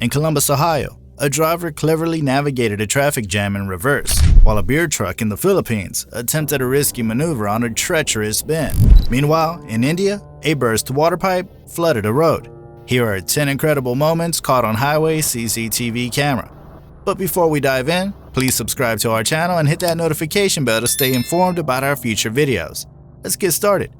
In Columbus, Ohio, a driver cleverly navigated a traffic jam in reverse, while a beer truck in the Philippines attempted a risky maneuver on a treacherous bend. Meanwhile, in India, a burst water pipe flooded a road. Here are 10 incredible moments caught on highway CCTV camera. But before we dive in, please subscribe to our channel and hit that notification bell to stay informed about our future videos. Let's get started.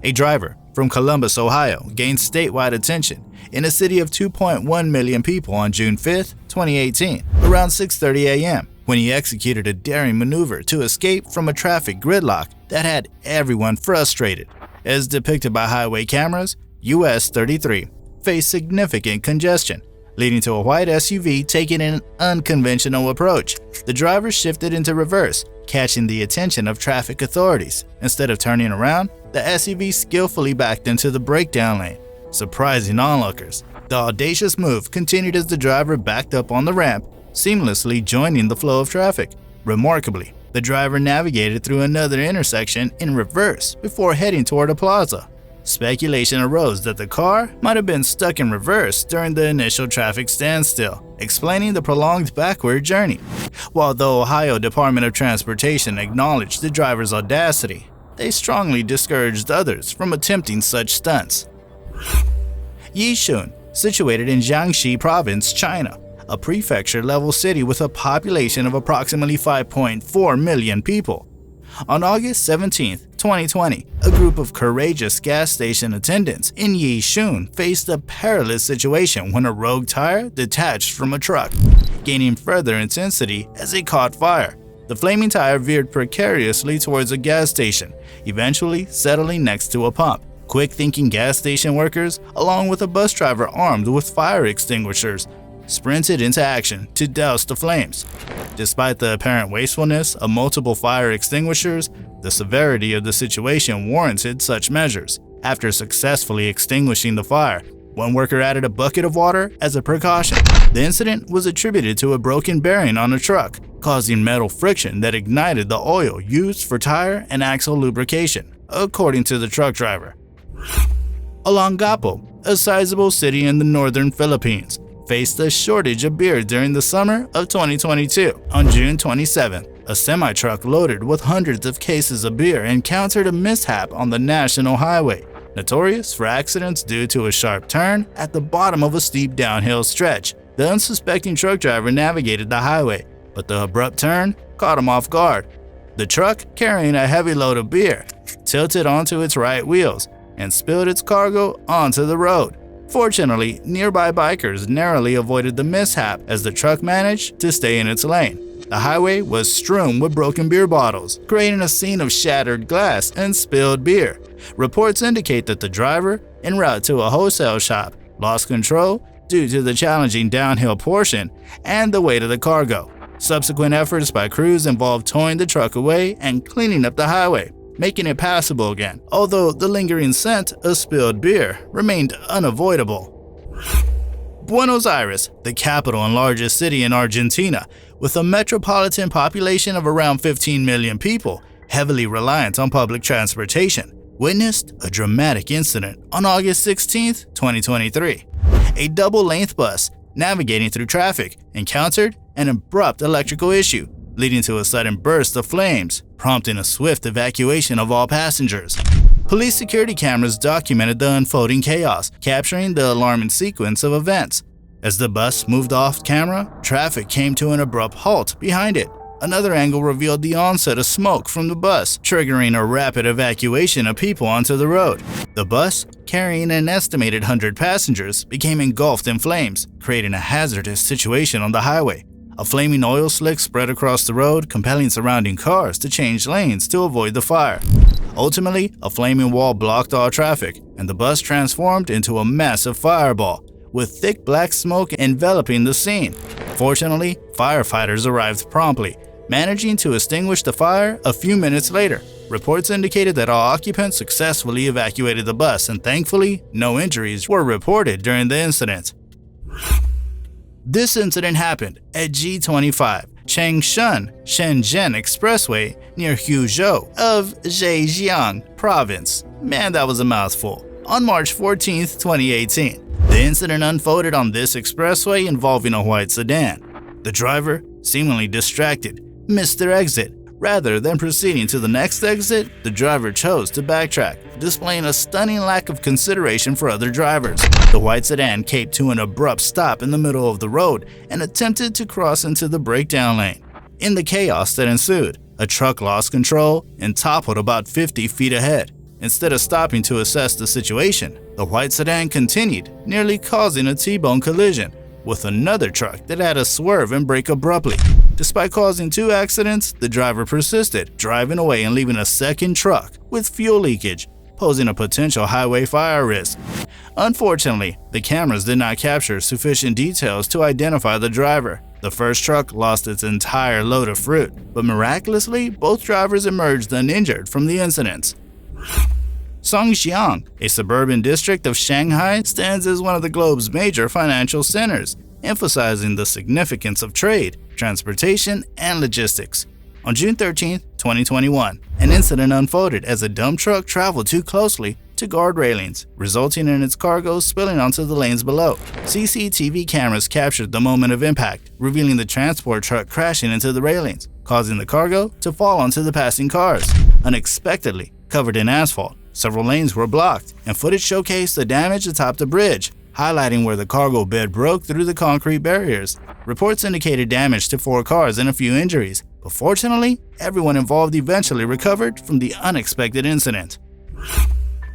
A driver from Columbus, Ohio gained statewide attention in a city of 2.1 million people on June 5, 2018, around 6:30 a.m. when he executed a daring maneuver to escape from a traffic gridlock that had everyone frustrated. As depicted by highway cameras, US 33 faced significant congestion, leading to a white SUV taking an unconventional approach. The driver shifted into reverse, catching the attention of traffic authorities. Instead of turning around, the SUV skillfully backed into the breakdown lane, surprising onlookers. The audacious move continued as the driver backed up on the ramp, seamlessly joining the flow of traffic. Remarkably, the driver navigated through another intersection in reverse before heading toward a plaza. Speculation arose that the car might have been stuck in reverse during the initial traffic standstill, explaining the prolonged backward journey. While the Ohio Department of Transportation acknowledged the driver's audacity, they strongly discouraged others from attempting such stunts. Yishun, situated in Jiangxi Province, China, a prefecture-level city with a population of approximately 5.4 million people. On August 17, 2020, a group of courageous gas station attendants in Yishun faced a perilous situation when a rogue tire detached from a truck, gaining further intensity as it caught fire. The flaming tire veered precariously towards a gas station, eventually settling next to a pump. Quick-thinking gas station workers, along with a bus driver armed with fire extinguishers, sprinted into action to douse the flames. Despite the apparent wastefulness of multiple fire extinguishers, the severity of the situation warranted such measures. After successfully extinguishing the fire, one worker added a bucket of water as a precaution. The incident was attributed to a broken bearing on a truck, causing metal friction that ignited the oil used for tire and axle lubrication, according to the truck driver. Olongapo, a sizable city in the northern Philippines, faced a shortage of beer during the summer of 2022. On June 27, a semi-truck loaded with hundreds of cases of beer encountered a mishap on the national highway, notorious for accidents due to a sharp turn at the bottom of a steep downhill stretch. The unsuspecting truck driver navigated the highway, but the abrupt turn caught him off guard. The truck, carrying a heavy load of beer, tilted onto its right wheels and spilled its cargo onto the road. Fortunately, nearby bikers narrowly avoided the mishap as the truck managed to stay in its lane. The highway was strewn with broken beer bottles, creating a scene of shattered glass and spilled beer. Reports indicate that the driver, en route to a wholesale shop, lost control due to the challenging downhill portion and the weight of the cargo. Subsequent efforts by crews involved towing the truck away and cleaning up the highway, making it passable again, although the lingering scent of spilled beer remained unavoidable. Buenos Aires, the capital and largest city in Argentina, with a metropolitan population of around 15 million people, heavily reliant on public transportation, witnessed a dramatic incident on August 16, 2023. A double-length bus navigating through traffic encountered an abrupt electrical issue, leading to a sudden burst of flames, prompting a swift evacuation of all passengers. Police security cameras documented the unfolding chaos, capturing the alarming sequence of events. As the bus moved off camera, traffic came to an abrupt halt behind it. Another angle revealed the onset of smoke from the bus, triggering a rapid evacuation of people onto the road. The bus, carrying an estimated 100 passengers, became engulfed in flames, creating a hazardous situation on the highway. A flaming oil slick spread across the road, compelling surrounding cars to change lanes to avoid the fire. Ultimately, a flaming wall blocked all traffic, and the bus transformed into a massive fireball, with thick black smoke enveloping the scene. Fortunately, firefighters arrived promptly, managing to extinguish the fire a few minutes later. Reports indicated that all occupants successfully evacuated the bus, and thankfully, no injuries were reported during the incident. This incident happened at G25 Changshan Shenzhen Expressway near Huzhou of Zhejiang Province. Man, that was a mouthful. On March 14, 2018. The incident unfolded on this expressway involving a white sedan. The driver, seemingly distracted, missed their exit. Rather than proceeding to the next exit, the driver chose to backtrack, displaying a stunning lack of consideration for other drivers. The white sedan came to an abrupt stop in the middle of the road and attempted to cross into the breakdown lane. In the chaos that ensued, a truck lost control and toppled about 50 feet ahead. Instead of stopping to assess the situation, the white sedan continued, nearly causing a T-bone collision with another truck that had to swerve and brake abruptly. Despite causing 2 accidents, the driver persisted, driving away and leaving a second truck with fuel leakage, posing a potential highway fire risk. Unfortunately, the cameras did not capture sufficient details to identify the driver. The first truck lost its entire load of fruit, but miraculously, both drivers emerged uninjured from the incidents. Songjiang, a suburban district of Shanghai, stands as one of the globe's major financial centers, emphasizing the significance of trade, transportation, and logistics. On June 13, 2021, an incident unfolded as a dump truck traveled too closely to guard railings, resulting in its cargo spilling onto the lanes below. CCTV cameras captured the moment of impact, revealing the transport truck crashing into the railings, causing the cargo to fall onto the passing cars. Unexpectedly, covered in asphalt, several lanes were blocked, and footage showcased the damage atop the bridge, highlighting where the cargo bed broke through the concrete barriers. Reports indicated damage to 4 cars and a few injuries, but fortunately, everyone involved eventually recovered from the unexpected incident.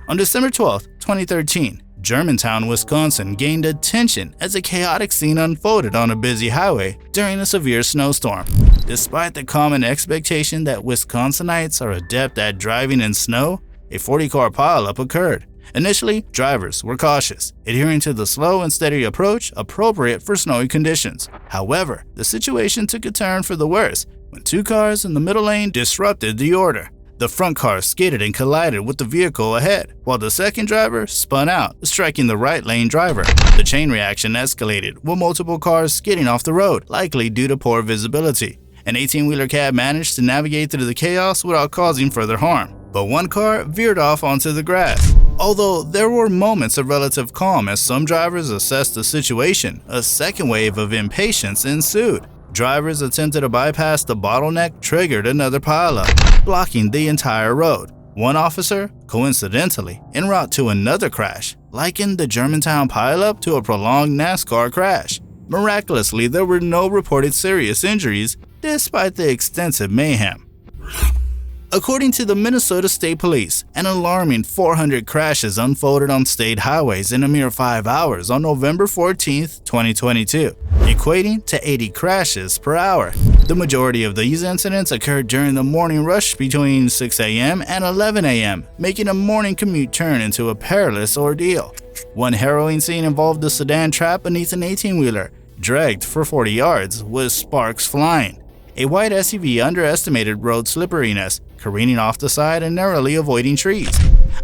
On December 12, 2013, Germantown, Wisconsin gained attention as a chaotic scene unfolded on a busy highway during a severe snowstorm. Despite the common expectation that Wisconsinites are adept at driving in snow, a 40-car pileup occurred. Initially, drivers were cautious, adhering to the slow and steady approach appropriate for snowy conditions. However, the situation took a turn for the worse when 2 cars in the middle lane disrupted the order. The front car skidded and collided with the vehicle ahead, while the second driver spun out, striking the right lane driver. The chain reaction escalated, with multiple cars skidding off the road, likely due to poor visibility. An 18-wheeler cab managed to navigate through the chaos without causing further harm, but one car veered off onto the grass. Although there were moments of relative calm as some drivers assessed the situation, a second wave of impatience ensued. Drivers attempted to bypass the bottleneck triggered another pileup, blocking the entire road. One officer, coincidentally, en route to another crash, likened the Germantown pileup to a prolonged NASCAR crash. Miraculously, there were no reported serious injuries, despite the extensive mayhem. According to the Minnesota State Police, an alarming 400 crashes unfolded on state highways in a mere 5 hours on November 14, 2022, equating to 80 crashes per hour. The majority of these incidents occurred during the morning rush between 6 a.m. and 11 a.m., making a morning commute turn into a perilous ordeal. One harrowing scene involved a sedan trapped beneath an 18-wheeler, dragged for 40 yards, with sparks flying. A white SUV underestimated road slipperiness, careening off the side and narrowly avoiding trees.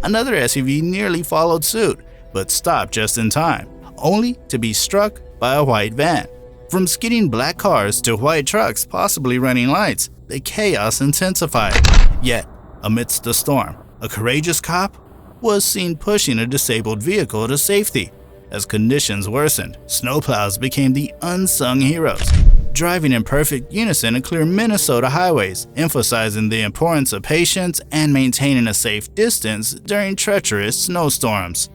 Another SUV nearly followed suit, but stopped just in time, only to be struck by a white van. From skidding black cars to white trucks possibly running lights, the chaos intensified. Yet, amidst the storm, a courageous cop was seen pushing a disabled vehicle to safety. As conditions worsened, snowplows became the unsung heroes, driving in perfect unison to clear Minnesota highways, emphasizing the importance of patience and maintaining a safe distance during treacherous snowstorms.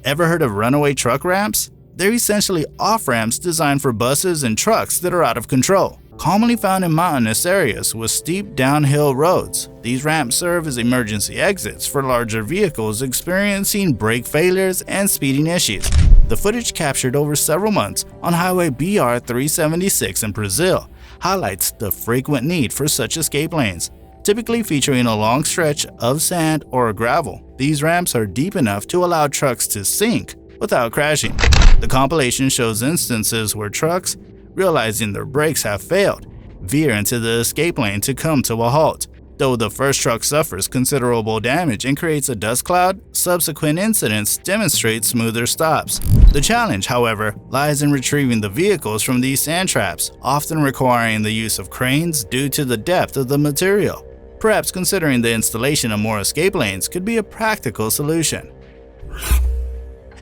Ever heard of runaway truck ramps? They're essentially off-ramps designed for buses and trucks that are out of control. Commonly found in mountainous areas with steep downhill roads, these ramps serve as emergency exits for larger vehicles experiencing brake failures and speeding issues. The footage captured over several months on Highway BR-376 in Brazil highlights the frequent need for such escape lanes. Typically featuring a long stretch of sand or gravel, these ramps are deep enough to allow trucks to sink without crashing. The compilation shows instances where trucks, realizing their brakes have failed, veer into the escape lane to come to a halt. Though the first truck suffers considerable damage and creates a dust cloud, subsequent incidents demonstrate smoother stops. The challenge, however, lies in retrieving the vehicles from these sand traps, often requiring the use of cranes due to the depth of the material. Perhaps considering the installation of more escape lanes could be a practical solution.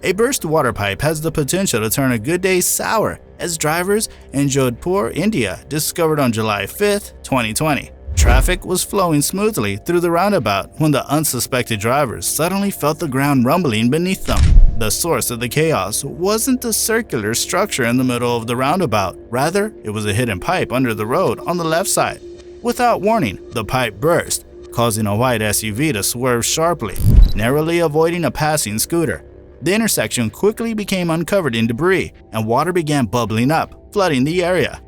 A burst water pipe has the potential to turn a good day sour, as drivers in Jodhpur, India, discovered on July 5, 2020. Traffic was flowing smoothly through the roundabout when the unsuspected drivers suddenly felt the ground rumbling beneath them. The source of the chaos wasn't the circular structure in the middle of the roundabout. Rather, it was a hidden pipe under the road on the left side. Without warning, the pipe burst, causing a white SUV to swerve sharply, narrowly avoiding a passing scooter. The intersection quickly became uncovered in debris, and water began bubbling up, flooding the area.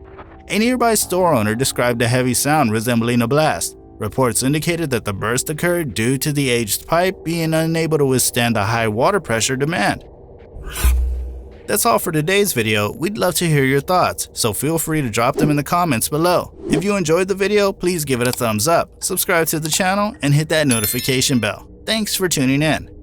A nearby store owner described a heavy sound resembling a blast. Reports indicated that the burst occurred due to the aged pipe being unable to withstand the high water pressure demand. That's all for today's video. We'd love to hear your thoughts, so feel free to drop them in the comments below. If you enjoyed the video, please give it a thumbs up, subscribe to the channel, and hit that notification bell. Thanks for tuning in.